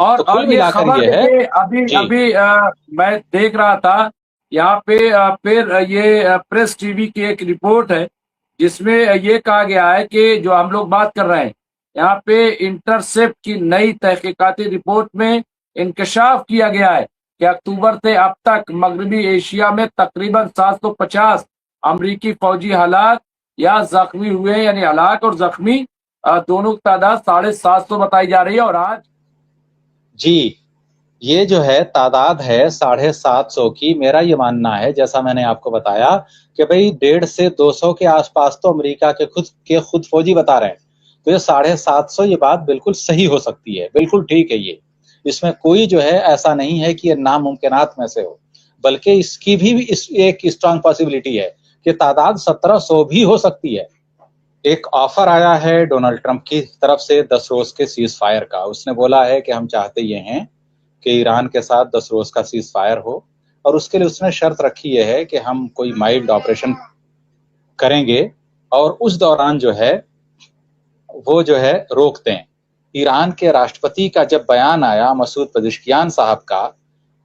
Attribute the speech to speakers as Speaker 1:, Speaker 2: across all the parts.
Speaker 1: और
Speaker 2: तो कुल
Speaker 1: ये
Speaker 2: मिलाकर
Speaker 1: खबर
Speaker 2: ये है
Speaker 1: देखिए, अभी
Speaker 2: जी।
Speaker 1: अभी मैं देख रहा था यहाँ पे, फिर ये प्रेस टीवी की एक रिपोर्ट है जिसमें ये कहा गया है कि जो हम लोग बात कर रहे हैं, यहाँ पे इंटरसेप्ट की नई तहकीकाती रिपोर्ट में इंकशाफ किया गया है कि अक्टूबर से अब तक मगरबी एशिया में तकरीबन 750 अमरीकी फौजी हलाक या जख्मी हुए हैं, यानी हलाक और जख्मी दोनों की तादाद 750 बताई जा रही है। और आज
Speaker 2: जी, ये जो है तादाद है 750 की। मेरा ये मानना है, जैसा मैंने आपको बताया, कि भाई 150 से 200 के आसपास तो अमेरिका के खुद फौजी बता रहे हैं। तो ये 750, ये बात बिल्कुल सही हो सकती है, बिल्कुल ठीक है ये। इसमें कोई जो है ऐसा नहीं है कि ये नामुमकिनात में से हो, बल्कि इसकी भी एक स्ट्रांग पॉसिबिलिटी है कि तादाद 1700 भी हो सकती है। एक ऑफर आया है डोनाल्ड ट्रंप की तरफ से 10 रोज के सीज फायर का। उसने बोला है कि हम चाहते ये हैं कि ईरान के साथ 10 रोज का सीज फायर हो, और उसके लिए उसने शर्त रखी है कि हम कोई माइल्ड ऑपरेशन करेंगे और उस दौरान जो है वो जो है रोक दें। ईरान के राष्ट्रपति का जब बयान आया मसूद पेज़ेश्कियान साहब का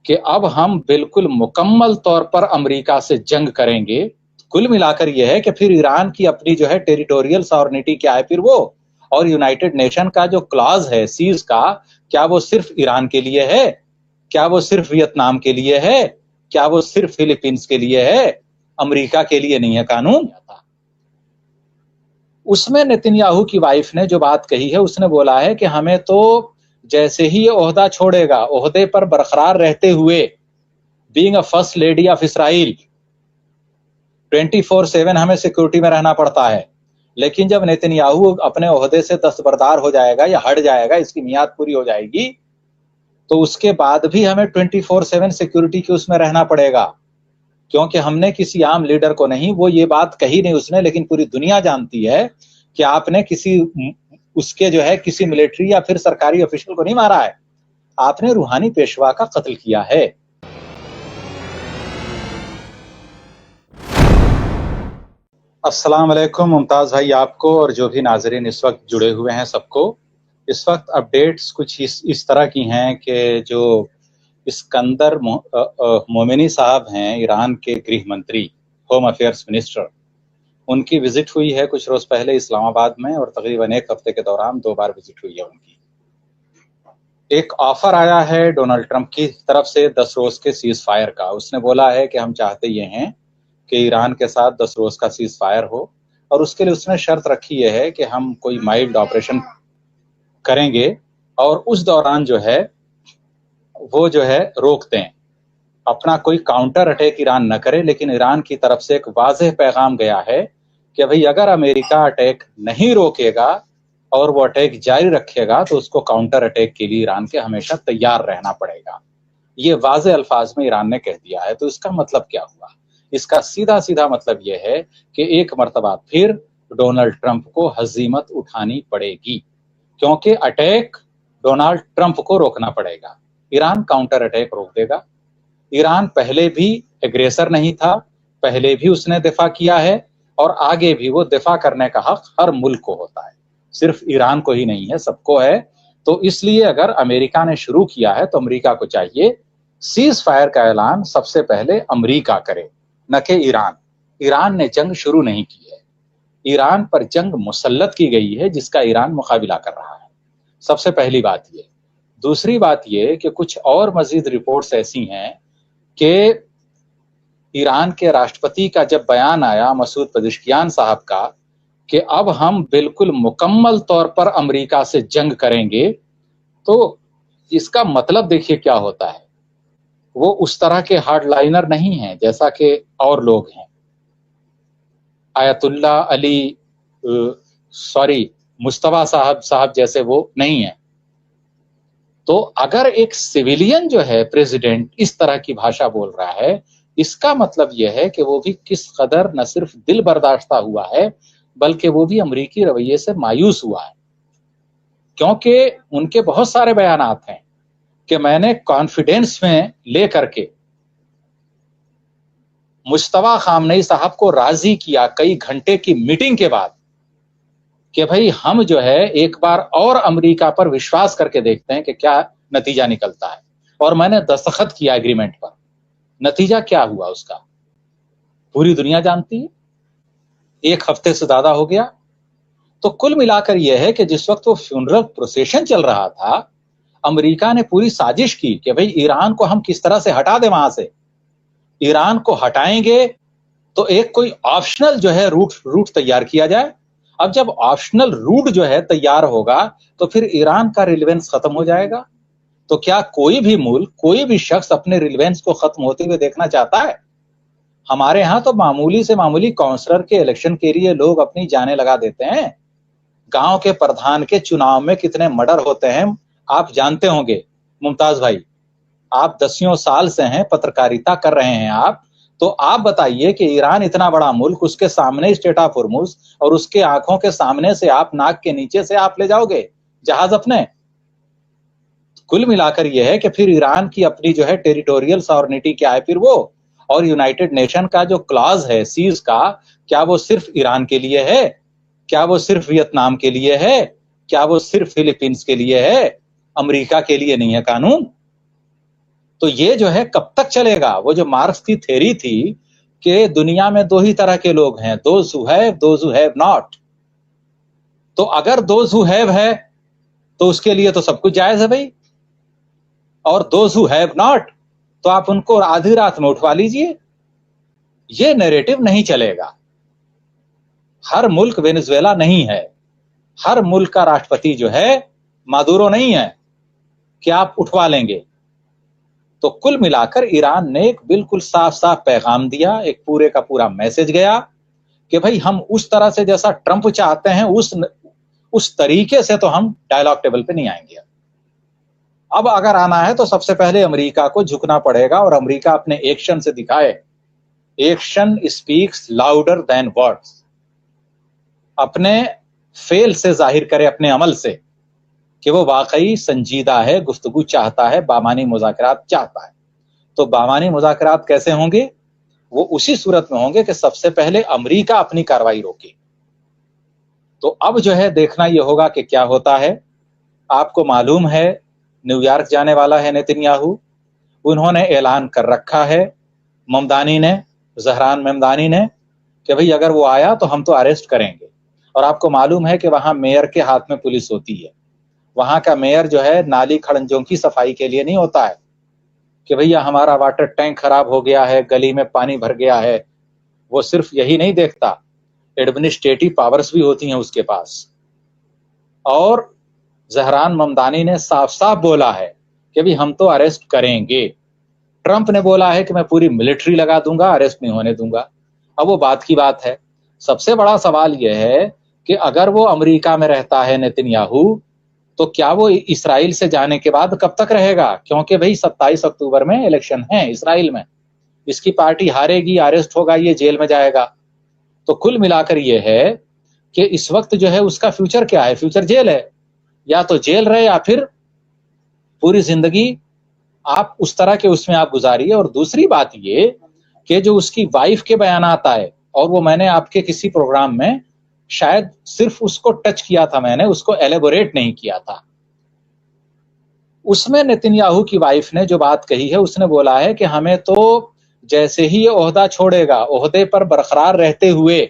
Speaker 2: कि अब हम बिल्कुल मुकम्मल तौर पर अमेरिका से जंग करेंगे, कुल मिलाकर यह है कि फिर ईरान की अपनी जो है टेरिटोरियल सॉवरेनिटी क्या है फिर वो, और यूनाइटेड नेशन का जो क्लॉज है सीज का, क्या वो सिर्फ ईरान के लिए है? क्या वो सिर्फ वियतनाम के लिए है? क्या वो सिर्फ फिलीपींस के लिए है? अमेरिका के लिए नहीं है कानून। उसमें नेतन्याहू की वाइफ ने जो बात कही है, उसने बोला है कि हमें तो जैसे ही ये ओहदा छोड़ेगा, ओहदे पर बरकरार रहते हुए, being a first lady of Israel, 24/7 हमें सिक्योरिटी में रहना पड़ता है। लेकिन जब नेतन्याहू अपने ओहदे से दस्तबरदार हो जाएगा या हट जाएगा, इसकी मियाद पूरी हो जाएगी, तो उसके बाद भी हमें 24/7 सिक्योरिटी की उसमें रहना पड़ेगा। क्योंकि हमने किसी आम लीडर को नहीं, वो ये बात कही नहीं उसने, लेकिन पूरी दुनिया जानती है कि आपने किसी उसके जो है किसी मिलिट्री या फिर सरकारी ऑफिशियल को नहीं मारा है, आपने रूहानी पेशवा का कत्ल किया है। अस्सलाम वालेकुम मुमताज भाई, आपको और जो भी नाजरीन इस वक्त जुड़े हुए हैं सबको। इस वक्त अपडेट्स कुछ इस तरह की हैं कि जो इस्कंदर मोमिनी साहब हैं, ईरान के गृह मंत्री, होम अफेयर्स मिनिस्टर, उनकी विजिट हुई है कुछ रोज पहले इस्लामाबाद में, और तकरीबन एक हफ्ते के दौरान 2 बार विजिट हुई है उनकी। एक ऑफर आया है डोनाल्ड ट्रंप की तरफ से 10 रोज के सीज फायर का। उसने बोला है कि हम चाहते ये हैं कि ईरान के साथ 10 रोज का सीज फायर हो, और उसके लिए उसने शर्त रखी है कि हम कोई माइल्ड ऑपरेशन करेंगे और उस दौरान जो है वो जो है रोक दें। अपना कोई काउंटर अटैक ईरान न करे, लेकिन ईरान की तरफ से एक वाज़ेह पैगाम गया है कि भाई अगर अमेरिका अटैक नहीं रोकेगा और वो अटैक जारी रखेगा तो उसको काउंटर अटैक के लिए ईरान के हमेशा तैयार रहना पड़ेगा। ये वाज़ेह अल्फाज में ईरान ने कह दिया है। तो इसका मतलब क्या हुआ? इसका सीधा सीधा मतलब यह है कि एक मर्तबा फिर डोनाल्ड ट्रंप को हजीमत उठानी पड़ेगी, क्योंकि अटैक डोनाल्ड ट्रंप को रोकना पड़ेगा। ईरान काउंटर अटैक रोक देगा। ईरान पहले भी एग्रेसर नहीं था, पहले भी उसने दिफा किया है, और आगे भी वो दिफा करने का हक हर मुल्क को होता है, सिर्फ ईरान को ही नहीं है, सबको है। तो इसलिए अगर अमेरिका ने शुरू किया है तो अमेरिका को चाहिए सीज फायर का ऐलान सबसे पहले अमेरिका करे, न कि ईरान। ईरान ने जंग शुरू नहीं की है, ईरान पर जंग मुसल्लत की गई है जिसका ईरान मुकाबिला कर रहा है। सबसे पहली बात ये। दूसरी बात ये कि कुछ और मजीद रिपोर्ट्स ऐसी हैं कि ईरान के राष्ट्रपति का जब बयान आया मसूद पेज़ेश्कियान साहब का कि अब हम बिल्कुल मुकम्मल तौर पर अमेरिका से जंग करेंगे, तो इसका मतलब देखिए क्या होता है। वो उस तरह के हार्डलाइनर नहीं हैं जैसा कि और लोग हैं। आयतुल्ला अली मुस्तफा साहब जैसे वो नहीं है। तो अगर एक सिविलियन जो है प्रेसिडेंट इस तरह की भाषा बोल रहा है, इसका मतलब यह है कि वो भी किस कदर न सिर्फ दिल बर्दाश्ता हुआ है, बल्कि वो भी अमेरिकी रवैये से मायूस हुआ है। क्योंकि उनके बहुत सारे बयानात हैं कि मैंने कॉन्फिडेंस में लेकर के मुस्तफा खामनेई साहब को राजी किया कई घंटे की मीटिंग के बाद कि भाई हम जो है एक बार और अमेरिका पर विश्वास करके देखते हैं कि क्या नतीजा निकलता है, और मैंने दस्तखत किया एग्रीमेंट पर। नतीजा क्या हुआ उसका पूरी दुनिया जानती है, 1 हफ्ते से ज्यादा हो गया। तो कुल मिलाकर यह है कि जिस वक्त वो फ्यूनरल प्रोसेशन चल रहा था, अमेरिका ने पूरी साजिश की कि भाई ईरान को हम किस तरह से हटा दें वहां से। ईरान को हटाएंगे तो एक कोई ऑप्शनल जो है रूट तैयार किया जाए। अब जब ऑप्शनल रूट जो है तैयार होगा तो फिर ईरान का रिलेवेंस खत्म हो जाएगा। तो क्या कोई भी मुल्क, कोई भी शख्स अपने रिलेवेंस को खत्म होते हुए देखना चाहता है? हमारे यहां तो मामूली से मामूली काउंसलर के इलेक्शन के लिए लोग अपनी जानें लगा देते हैं। गांव के प्रधान के चुनाव में कितने मर्डर होते हैं आप जानते होंगे मुमताज भाई। आप दसियों साल से हैं, पत्रकारिता कर रहे हैं आप, तो आप बताइए कि ईरान इतना बड़ा मुल्क, उसके सामने स्टेट ऑफ होर्मुज और उसके आंखों के सामने से आप नाक के नीचे से आप ले जाओगे जहाज अपने? कुल मिलाकर यह है कि फिर ईरान की अपनी जो है टेरिटोरियल सॉवरेनिटी क्या है फिर वो, और यूनाइटेड नेशन का जो क्लॉज है सीज का, क्या वो सिर्फ ईरान के लिए है? क्या वो सिर्फ वियतनाम के लिए है? क्या वो सिर्फ फिलीपींस के लिए है? अमेरिका के लिए नहीं है कानून। तो ये जो है कब तक चलेगा? वो जो मार्क्स की थ्योरी थी कि दुनिया में 2 ही तरह के लोग हैं, those who have, those who have not. तो अगर दोज हु हैव है तो उसके लिए तो सब कुछ जायज है भाई, और दोज हु हैव नॉट तो आप उनको आधी रात में उठवा लीजिए। ये नैरेटिव नहीं चलेगा। हर मुल्क वेनेजुएला नहीं है, हर मुल्क का राष्ट्रपति जो है मादुरो नहीं है कि आप उठवा लेंगे। तो कुल मिलाकर ईरान ने एक बिल्कुल साफ साफ पैगाम दिया, एक पूरे का पूरा मैसेज गया कि भाई हम उस तरह से जैसा ट्रंप चाहते हैं उस तरीके से तो हम डायलॉग टेबल पे नहीं आएंगे। अब अगर आना है तो सबसे पहले अमेरिका को झुकना पड़ेगा, और अमेरिका अपने एक्शन से दिखाए। Action speaks louder than words. अपने फेल से जाहिर करे, अपने अमल से, कि वो वाकई संजीदा है, गुफ्तगू चाहता है, बामानी मुज़ाकरात चाहता है। तो बामानी मुज़ाकरात कैसे होंगे? वो उसी सूरत में होंगे कि सबसे पहले अमेरिका अपनी कार्रवाई रोके। तो अब जो है देखना ये होगा कि क्या होता है। आपको मालूम है न्यूयॉर्क जाने वाला है नेतन्याहू, उन्होंने ऐलान कर रखा है ममदानी ने, जहरान ममदानी ने, कि भाई अगर वो आया तो हम तो अरेस्ट करेंगे। और आपको मालूम है कि वहां मेयर के हाथ में पुलिस होती है। वहां का मेयर जो है नाली खड़ंजों की सफाई के लिए नहीं होता है कि भैया हमारा वाटर टैंक खराब हो गया है, गली में पानी भर गया है। वो सिर्फ यही नहीं देखता, एडमिनिस्ट्रेटिव पावर्स भी होती हैं उसके पास। और जहरान ममदानी ने साफ साफ बोला है कि भाई हम तो अरेस्ट करेंगे। ट्रंप ने बोला है कि मैं पूरी मिलिट्री लगा दूंगा, अरेस्ट नहीं होने दूंगा। अब वो बात की बात है। सबसे बड़ा सवाल यह है कि अगर वो अमेरिका में रहता है नेतन्याहू, तो क्या वो इसराइल से जाने के बाद कब तक रहेगा? क्योंकि भाई 27 अक्टूबर में इलेक्शन है इसराइल में, इसकी पार्टी हारेगी, अरेस्ट होगा, ये जेल में जाएगा। तो कुल मिलाकर ये है कि इस वक्त जो है उसका फ्यूचर क्या है? फ्यूचर जेल है। या तो जेल रहे या फिर पूरी जिंदगी आप उस तरह के उसमें आप गुजारिए। और दूसरी बात ये कि जो उसकी वाइफ के बयानात आए, और वो मैंने आपके किसी प्रोग्राम में शायद सिर्फ उसको टच किया था, मैंने उसको एलेबोरेट नहीं किया था। उसमें नेतन्याहू की वाइफ ने जो बात कही है, उसने बोला है कि हमें तो जैसे ही ये ओहदा छोड़ेगा, ओहदे पर बरकरार रहते हुए,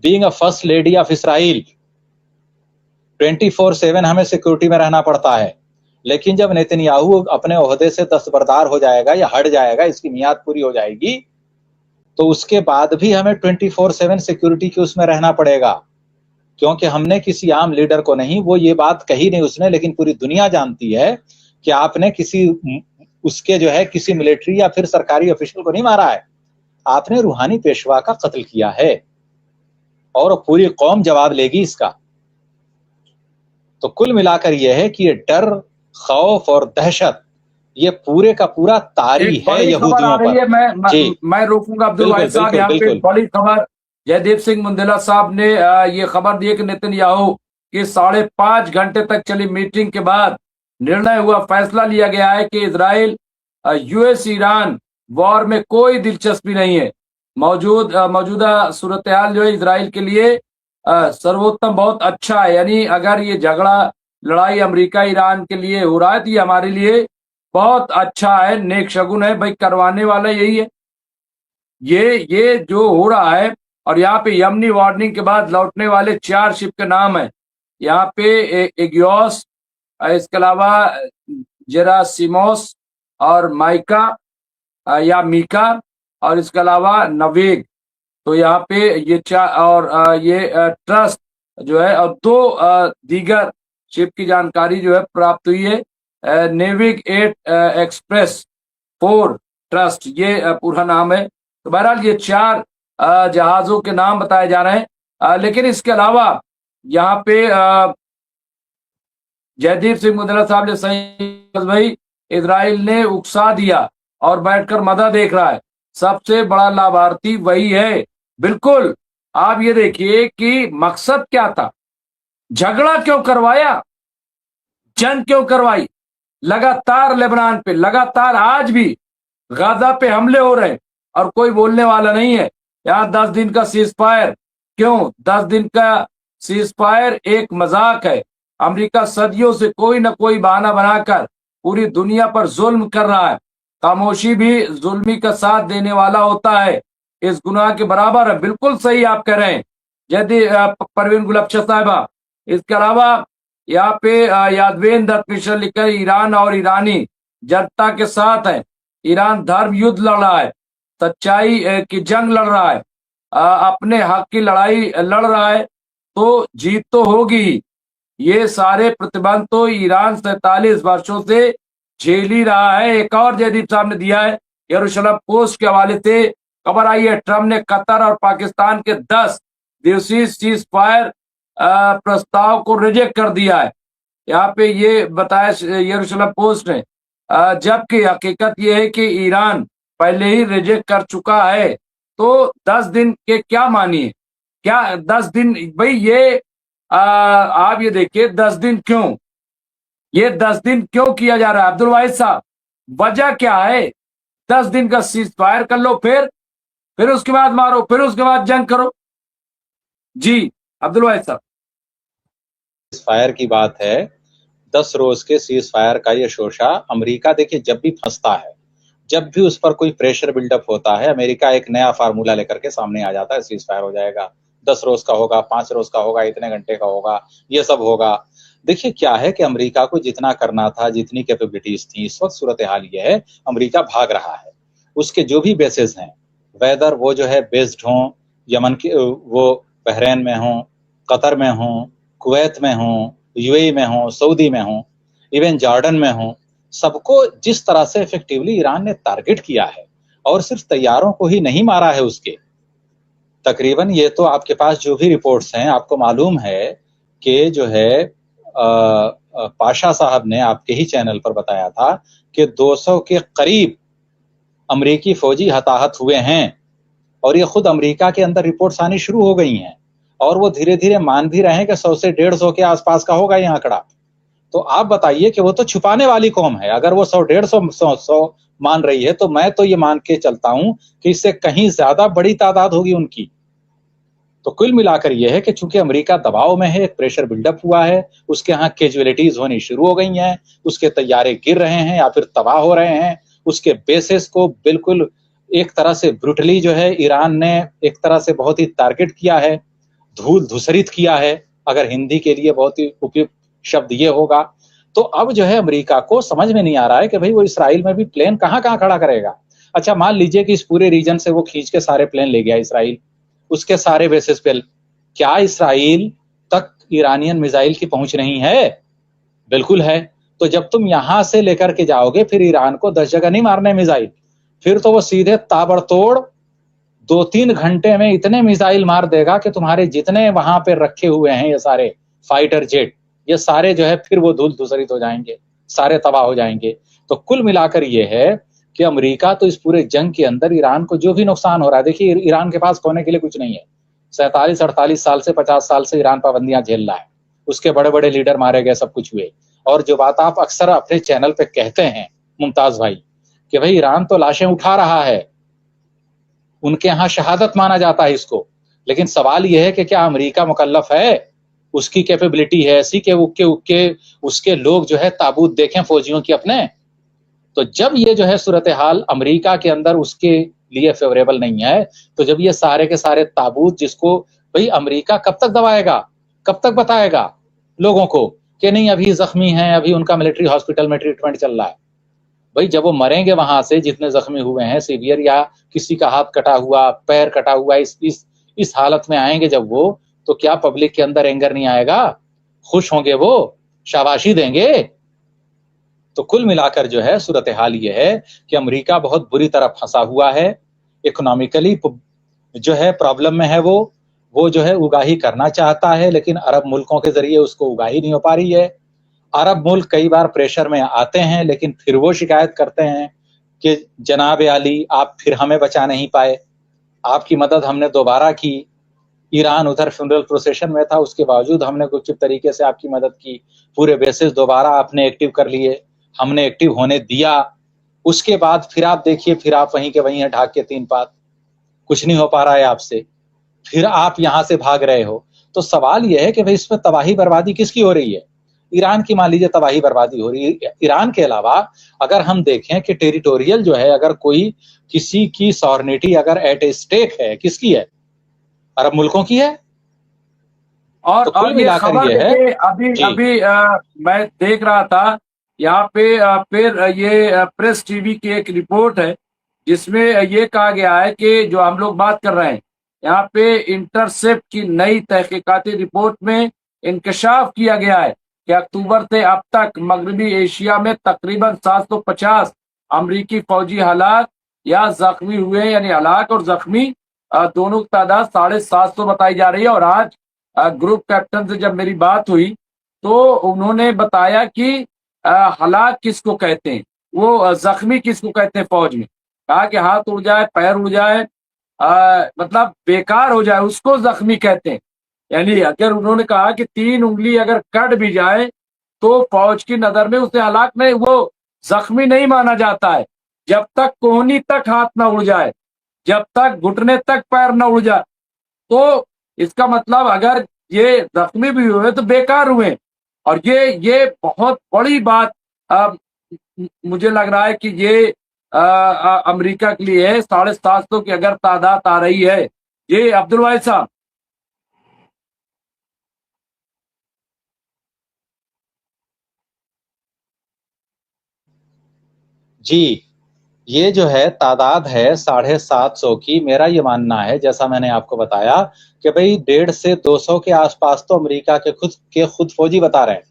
Speaker 2: being a first lady of Israel, 24/7 हमें सिक्योरिटी में रहना पड़ता है। लेकिन जब नेतन्याहू अपने ओहदे से दस्तबरदार हो जाएगा या हट जाएगा, इसकी मियाद पूरी हो जाएगी, तो उसके बाद भी हमें 24/7 सिक्योरिटी की उसमें रहना पड़ेगा। क्योंकि हमने किसी आम लीडर को नहीं, वो ये बात कही नहीं उसने, लेकिन पूरी दुनिया जानती है कि आपने किसी उसके जो है किसी मिलिट्री या फिर सरकारी ऑफिशियल को नहीं मारा है, आपने रूहानी पेशवा का कत्ल किया है, और पूरी कौम जवाब लेगी इसका। तो कुल मिलाकर यह है कि ये डर, खौफ और दहशत, ये पूरे का पूरा तारी है यहूदियों पर।
Speaker 1: मैं रोकूंगा अब्दुल वाहिद साहब, यहाँ पे बड़ी खबर जयदीप सिंह मुंदेला साहब ने ये खबर दी है कि नेतन्याहू की 5.5 घंटे तक चली मीटिंग के बाद निर्णय हुआ, फैसला लिया गया है कि इजराइल यूएस ईरान वॉर में कोई दिलचस्पी नहीं है। मौजूदा सूरत हाल जो है इजराइल के लिए सर्वोत्तम बहुत अच्छा है। यानी अगर ये झगड़ा लड़ाई अमेरिका ईरान के लिए हो रहा है, तो ये हमारे लिए बहुत अच्छा है, नेक शगुन है भाई, करवाने वाला यही है। ये जो हो रहा है, और यहाँ पे यमनी वार्निंग के बाद लौटने वाले 4 शिप के नाम है यहाँ पे, एगियोस, इसके अलावा जेरासिमोस और माइका या मीका, और इसके अलावा नवेग। तो यहाँ पे ये 4 और ये ट्रस्ट जो है, और 2 दीगर शिप की जानकारी जो है प्राप्त हुई है। नेविग 8 एक्सप्रेस 4 ट्रस्ट, ये पूरा नाम है। तो बहरहाल ये 4 जहाजों के नाम बताए जा रहे हैं। लेकिन इसके अलावा यहाँ पे जयदीप सिंह मुदला साहब ने सही भाई, इजराइल ने उकसा दिया और बैठकर मजा देख रहा है, सबसे बड़ा लाभार्थी वही है। बिल्कुल, आप ये देखिए कि मकसद क्या था, झगड़ा क्यों करवाया, जंग क्यों करवाई, लगातार लेबनान पे, लगातार आज भी गाजा पे हमले हो रहे हैं और कोई बोलने वाला नहीं है। यहाँ 10 दिन का सीज फायर, क्यों 10 दिन का सीज फायर एक मजाक है। अमेरिका सदियों से कोई ना कोई बहाना बनाकर पूरी दुनिया पर जुल्म कर रहा है। खामोशी भी जुल्मी का साथ देने वाला होता है, इस गुनाह के बराबर है। बिल्कुल सही आप कह रहे हैं यदि परवीन गुलबख्श साहिबा। इसके अलावा यहाँ पे यादवेन दत्त मिश्र लिखकर, ईरान और ईरानी जनता के साथ है। ईरान धर्म युद्ध लड़ रहा है, सच्चाई की जंग लड़ रहा है, अपने हक की लड़ाई लड़ रहा है, तो जीत तो होगी। ये सारे प्रतिबंध तो ईरान 47 वर्षों से झेल ही रहा है। एक और जयदीप साहब ने दिया है यरूशलेम पोस्ट के हवाले से खबर आई है, ट्रम्प ने कतर और पाकिस्तान के 10 दिवसीय सीज फायर प्रस्ताव को रिजेक्ट कर दिया है। यहाँ पे ये बताया यरूशलेम पोस्ट ने, जबकि हकीकत ये है कि ईरान पहले ही रिजेक्ट कर चुका है। तो 10 दिन के क्या मानिए, क्या 10 दिन भाई, ये आप ये देखिए 10 दिन क्यों, ये 10 दिन क्यों किया जा रहा है अब्दुल वाहिद साहब, वजह क्या है? 10 दिन का सीज फायर कर लो, फिर उसके बाद मारो, फिर उसके बाद जंग करो। जी अब्दुल वाहिद साहब।
Speaker 2: फायर की बात है, 10 रोज के सीज फायर का ये शोशा। अमेरिका देखिए जब भी फंसता है, जब भी उस पर कोई प्रेशर बिल्डअप होता है, अमेरिका एक नया फार्मूला लेकर के सामने आ जाता है। सीज फायर हो जाएगा, 10 रोज का होगा, 5 रोज का होगा, इतने घंटे का होगा, ये सब होगा। देखिए क्या है कि अमेरिका को जितना करना था, जितनी कैपेबिलिटीज थी, इस वक्त सूरत हाल ये है, अमेरिका भाग रहा है। उसके जो भी बेसेस हैं, वेदर वो जो है बेस्ड हों यमन के, वो बहरीन में हों, कतर में हों, कुवैत में हों, यूएई में हों, सऊदी में हों, इवन जॉर्डन में हों, सबको जिस तरह से इफेक्टिवली ईरान ने टारगेट किया है, और सिर्फ तैयारों को ही नहीं मारा है उसके, तकरीबन ये तो आपके पास जो भी रिपोर्ट्स हैं, आपको मालूम है कि जो है पाशा साहब ने आपके ही चैनल पर बताया था कि 200 के करीब अमेरिकी फौजी हताहत हुए हैं, और ये खुद अमेरिका के अंदर रिपोर्ट्स आनी शुरू हो गई हैं, और वो धीरे धीरे मान भी रहे हैं कि 100 से 150 के आसपास का होगा ये आंकड़ा। तो आप बताइए कि वो तो छुपाने वाली कौम है। अगर वो 100-150 मान रही है, तो मैं तो ये मान के चलता हूं कि इससे कहीं ज्यादा बड़ी तादाद होगी उनकी। तो कुल मिलाकर यह है कि चूंकि अमेरिका दबाव में है, एक प्रेशर बिल्डअप हुआ है, उसके यहाँ कैजुअलिटीज होनी शुरू हो गई हैं, उसके तैयारे गिर रहे हैं या फिर तबाह हो रहे हैं, उसके बेसिस को बिल्कुल एक तरह से ब्रूटली जो है ईरान ने एक तरह से बहुत ही टारगेट किया है, धूल धूसरित किया है, अगर हिंदी के लिए बहुत ही उपयुक्त शब्द ये होगा। तो अब जो है अमेरिका को समझ में नहीं आ रहा है कि भाई वो इसराइल में भी प्लेन कहाँ कहाँ खड़ा करेगा। अच्छा मान लीजिए कि इस पूरे रीजन से वो खींच के सारे प्लेन ले गया इसराइल, उसके सारे बेसिस पे, क्या इसराइल तक ईरानियन मिसाइल की पहुंच नहीं है? बिल्कुल है। तो जब तुम यहां से लेकर के जाओगे, फिर ईरान को 10 जगह नहीं मारने मिसाइल, फिर तो वो सीधे ताबड़तोड़ 2-3 घंटे में इतने मिसाइल मार देगा कि तुम्हारे जितने वहां पे रखे हुए हैं ये सारे फाइटर जेट, ये सारे जो है फिर वो धूल धूसरित हो जाएंगे, सारे तबाह हो जाएंगे। तो कुल मिलाकर ये है कि अमेरिका तो इस पूरे जंग के अंदर ईरान को जो भी नुकसान हो रहा है, देखिए ईरान के पास खोने के लिए कुछ नहीं है। 47-48 साल से 50 साल से ईरान पाबंदियां झेल रहा है, उसके बड़े बड़े लीडर मारे गए, सब कुछ हुए। और जो बात आप अक्सर अपने चैनल पे कहते हैं मुमताज भाई कि भाई ईरान तो लाशें उठा रहा है, उनके यहाँ शहादत माना जाता है इसको, लेकिन सवाल यह है कि क्या अमेरिका मुकल्लफ है उसकी कैपेबिलिटी है ऐसी कि उसके लोग जो है ताबूत देखें फौजियों की अपने। तो जब ये जो है सूरत हाल अमेरिका के अंदर उसके लिए फेवरेबल नहीं है, तो जब ये सारे के सारे ताबूत जिसको भाई अमेरिका कब तक दबाएगा, कब तक बताएगा लोगों को कि नहीं अभी जख्मी हैं, अभी उनका मिलिट्री हॉस्पिटल में ट्रीटमेंट चल रहा है। भाई जब वो मरेंगे वहां से, जितने जख्मी हुए हैं सीवियर, या किसी का हाथ कटा हुआ, पैर कटा हुआ, इस हालत में आएंगे जब वो, तो क्या पब्लिक के अंदर एंगर नहीं आएगा? खुश होंगे, वो शाबाशी देंगे। तो कुल मिलाकर जो है सूरत हाल ये है कि अमेरिका बहुत बुरी तरह फंसा हुआ है, इकोनॉमिकली जो है प्रॉब्लम में है। वो जो है उगाही करना चाहता है, लेकिन अरब मुल्कों के जरिए उसको उगाही नहीं हो पा रही है। अरब मुल्क कई बार प्रेशर में आते हैं, लेकिन फिर वो शिकायत करते हैं कि जनाब आली आप फिर हमें बचा नहीं पाए, आपकी मदद हमने दोबारा की। ईरान उधर फ्यूनरल प्रोसेशन में था, उसके बावजूद हमने कुछ तरीके से आपकी मदद की, पूरे बेसिस दोबारा आपने एक्टिव कर लिए, हमने एक्टिव होने दिया। उसके बाद फिर आप देखिए, फिर आप वहीं के वहीं हैं, ढाक के तीन पात, कुछ नहीं हो पा रहा है आपसे, फिर आप यहां से भाग रहे हो। तो सवाल यह है कि भाई इसमें तबाही बर्बादी किसकी हो रही है? ईरान की मान लीजिए तबाही बर्बादी हो रही है। ईरान के अलावा अगर हम देखें कि टेरिटोरियल जो है, अगर कोई किसी की सॉवरेनिटी अगर एट ए स्टेक है, किसकी है? अरब मुल्कों की है।
Speaker 1: और
Speaker 2: तो कुल
Speaker 1: ये
Speaker 2: मिलाकर
Speaker 1: खबर
Speaker 2: ये है
Speaker 1: देखिए, अभी
Speaker 2: जी।
Speaker 1: अभी मैं देख रहा था यहाँ पे फिर ये प्रेस टीवी की एक रिपोर्ट है जिसमें ये कहा गया है कि जो हम लोग बात कर रहे हैं, यहाँ पे इंटरसेप्ट की नई तहकीकाती रिपोर्ट में इंकशाफ किया गया है कि अक्टूबर से अब तक मगरबी एशिया में तकरीबन 750 अमरीकी फौजी हलाक या जख्मी हुए हैं। यानी हलाक और जख्मी दोनों की तादाद 750 बताई जा रही है। और आज ग्रुप कैप्टन से जब मेरी बात हुई तो उन्होंने बताया कि हलाक किसको कहते हैं, वो जख्मी किसको कहते हैं फौज में। कहा कि हाथ उड़ जाए, पैर उड़ जाए, मतलब बेकार हो जाए, उसको जख्मी कहते हैं। यानी अगर उन्होंने कहा कि 3 उंगली अगर कट भी जाए तो फौज की नजर में उसे हलाक नहीं, वो जख्मी नहीं माना जाता है जब तक कोहनी तक हाथ ना उड़ जाए, जब तक घुटने तक पैर न उड़ जाए। तो इसका मतलब अगर ये जख्मी भी हुए तो बेकार हुए। और ये बहुत बड़ी बात मुझे लग रहा है कि ये अमेरिका के लिए है। 750 की अगर तादाद आ रही है, ये अब्दुल वाहिद साहब।
Speaker 2: जी, ये जो है तादाद है 750 की। मेरा ये मानना है, जैसा मैंने आपको बताया, कि भाई 150 से 200 के आसपास तो अमेरिका के खुद फौजी बता रहे हैं।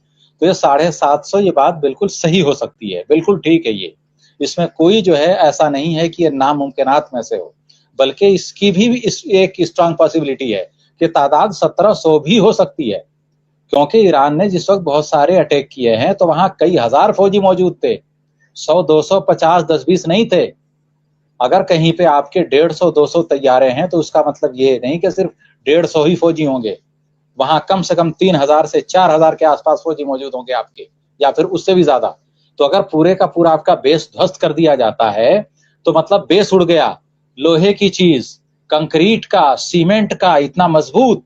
Speaker 2: तो ये 750, ये बात बिल्कुल सही हो सकती है, बिल्कुल ठीक है। ये इसमें कोई जो है ऐसा नहीं है कि ये नामुमकिनात में से हो, बल्कि इसकी भी एक स्ट्रांग पॉसिबिलिटी है कि तादाद 1700 भी हो सकती है। क्योंकि ईरान ने जिस वक्त बहुत सारे अटैक किए हैं तो वहां कई हजार फौजी मौजूद थे, 100, 200, 50, 10-20 नहीं थे। अगर कहीं पे आपके 150, 200 तैयारे हैं तो उसका मतलब ये नहीं कि सिर्फ 150 ही फौजी होंगे। वहां कम से कम 3000 से 4000 के आसपास फौजी मौजूद होंगे आपके, या फिर उससे भी ज्यादा। तो अगर पूरे का पूरा आपका बेस ध्वस्त कर दिया जाता है तो मतलब बेस उड़ गया, लोहे की चीज, कंक्रीट का, सीमेंट का, इतना मजबूत,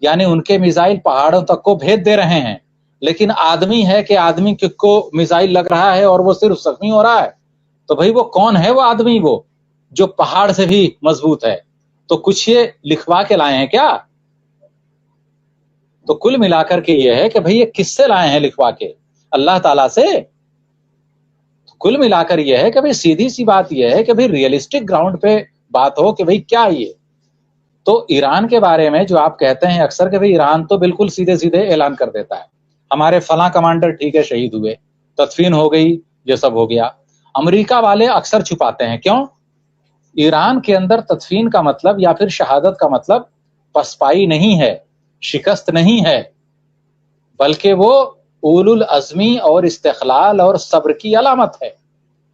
Speaker 2: यानी उनके मिसाइल पहाड़ों तक को भेद दे रहे हैं। लेकिन आदमी है कि आदमी को मिसाइल लग रहा है और वो सिर्फ जख्मी हो रहा है। तो भाई वो कौन है वो आदमी, वो जो पहाड़ से भी मजबूत है? तो कुछ ये लिखवा के लाए हैं क्या? तो कुल मिलाकर के ये है कि भाई ये किससे लाए हैं लिखवा के? अल्लाह ताला से। तो कुल मिलाकर ये है कि भाई सीधी सी बात ये है कि भाई रियलिस्टिक ग्राउंड पे बात हो कि भाई क्या ये। तो ईरान के बारे में जो आप कहते हैं अक्सर कि भाई ईरान तो बिल्कुल सीधे सीधे ऐलान कर देता है, हमारे फला कमांडर ठीक है शहीद हुए, तदफीन हो गई, ये सब हो गया। अमेरिका वाले अक्सर छुपाते हैं, क्यों? ईरान के अंदर तदफीन का मतलब या फिर शहादत का मतलब पसपाई नहीं है, शिकस्त नहीं है, बल्कि वो उलुल अज़मी और इस्तिक़लाल और सब्र की अलामत है।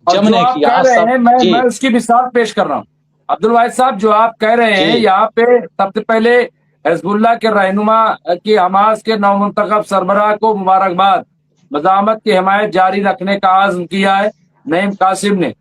Speaker 1: और जो
Speaker 2: जमने
Speaker 1: आप
Speaker 2: की
Speaker 1: कह
Speaker 2: यहाँ
Speaker 1: रहे
Speaker 2: सब
Speaker 1: हैं,
Speaker 2: जी
Speaker 1: मैं उसकी मिसाल पेश कर रहा हूँ अब्दुल वाहिद साहब। जो आप कह रहे हैं,
Speaker 2: जी
Speaker 1: यहाँ पे सबसे पहले हिजबुल्लाह के रहनुमा की हमास के नौमुंतखब सरबराह को मुबारकबाद, मज़ामत की हिमायत जारी रखने का आज़्म किया है नईम कासिम ने।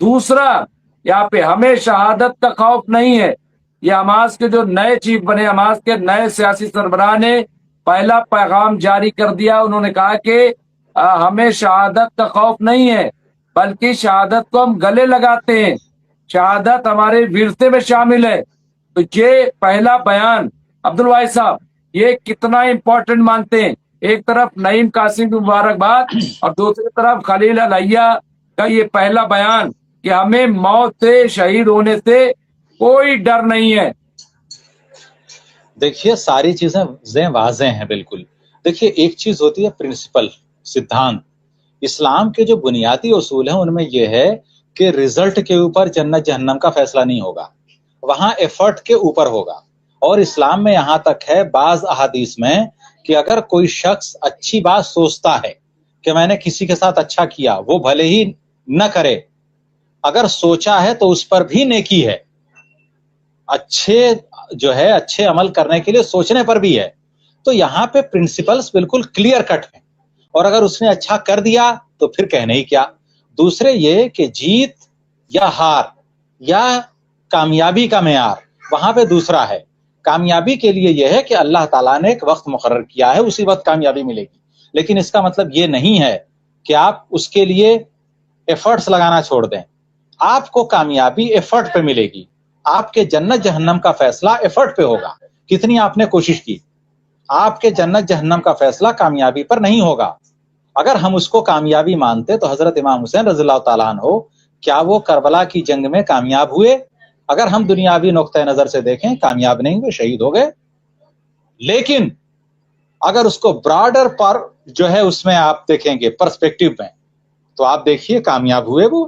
Speaker 1: दूसरा, यहाँ पे हमें शहादत का खौफ नहीं है। ये हमास के जो नए चीफ बने, हमास के नए सियासी सरबराह ने पहला पैगाम जारी कर दिया। उन्होंने कहा कि हमें शहादत का खौफ नहीं है, बल्कि शहादत को हम गले लगाते हैं, शहादत हमारे विरसे में शामिल है। तो ये पहला बयान अब्दुल वाहिद साहब, ये कितना इंपॉर्टेंट मानते हैं? एक तरफ नईम कासिम की मुबारकबाद और दूसरी तरफ खलील अलहैया का ये पहला बयान कि हमें मौत से, शहीद होने से कोई डर नहीं है।
Speaker 2: देखिए सारी चीजें वाज़े हैं बिल्कुल। देखिए एक चीज होती है प्रिंसिपल, सिद्धांत। इस्लाम के जो बुनियादी उसूल हैं उनमें यह है कि रिजल्ट के ऊपर जन्नत जहन्नम का फैसला नहीं होगा, वहां एफर्ट के ऊपर होगा। और इस्लाम में यहां तक है बाज अहादीस में कि अगर कोई शख्स अच्छी बात सोचता है कि मैंने किसी के साथ अच्छा किया, वो भले ही न करे, अगर सोचा है तो उस पर भी नेकी है। अच्छे अमल करने के लिए सोचने पर भी है। तो यहाँ पे प्रिंसिपल्स बिल्कुल क्लियर कट है। और अगर उसने अच्छा कर दिया तो फिर कहने ही क्या। दूसरे ये कि जीत या हार या कामयाबी का मेयार वहां पे दूसरा है। कामयाबी के लिए यह है कि अल्लाह ताला ने एक वक्त मुकर्रर किया है, उसी वक्त कामयाबी मिलेगी। लेकिन इसका मतलब ये नहीं है कि आप उसके लिए एफर्ट्स लगाना छोड़ दें। आपको कामयाबी एफर्ट पे मिलेगी, आपके जन्नत जहन्नम का फैसला एफर्ट पे होगा, कितनी आपने कोशिश की। आपके जन्नत जहन्नम का फैसला कामयाबी पर नहीं होगा। अगर हम उसको कामयाबी मानते तो हजरत इमाम हुसैन रज़ियल्लाहु ताला अन्हु क्या वो करबला की जंग में कामयाब हुए? अगर हम दुनियावी नुक्ते नजर से देखें, कामयाब नहीं हुए, शहीद हो गए। लेकिन अगर उसको ब्रॉडर पर जो है उसमें आप देखेंगे पर्सपेक्टिव में, तो आप देखिए कामयाब हुए वो।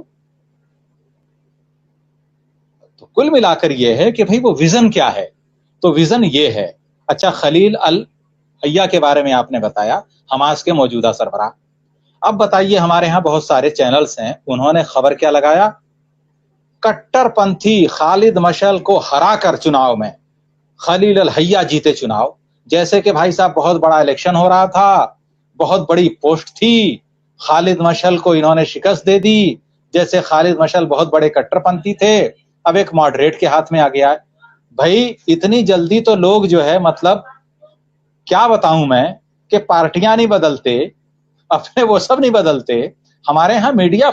Speaker 2: तो कुल मिलाकर ये है कि भाई वो विजन क्या है। तो विजन ये है। अच्छा, खलील अलहैया के बारे में आपने बताया, हमास के मौजूदा सरबराह। अब बताइए, हमारे यहाँ बहुत सारे चैनल्स हैं, उन्होंने खबर क्या लगाया? कट्टरपंथी खालिद मशअल को हराकर चुनाव में खलील अलहैया जीते चुनाव। जैसे कि भाई साहब बहुत बड़ा इलेक्शन हो रहा था, बहुत बड़ी पोस्ट थी, खालिद मशअल को इन्होंने शिकस्त दे दी। जैसे खालिद मशअल बहुत बड़े कट्टरपंथी थे, अब एक मॉडरेट के हाथ में आ गया है। भाई इतनी जल्दी तो लोग जो है, मतलब क्या बताऊं मैं, कि पार्टियां नहीं बदलते, अपने वो सब नहीं बदलते। हमारे यहाँ मीडिया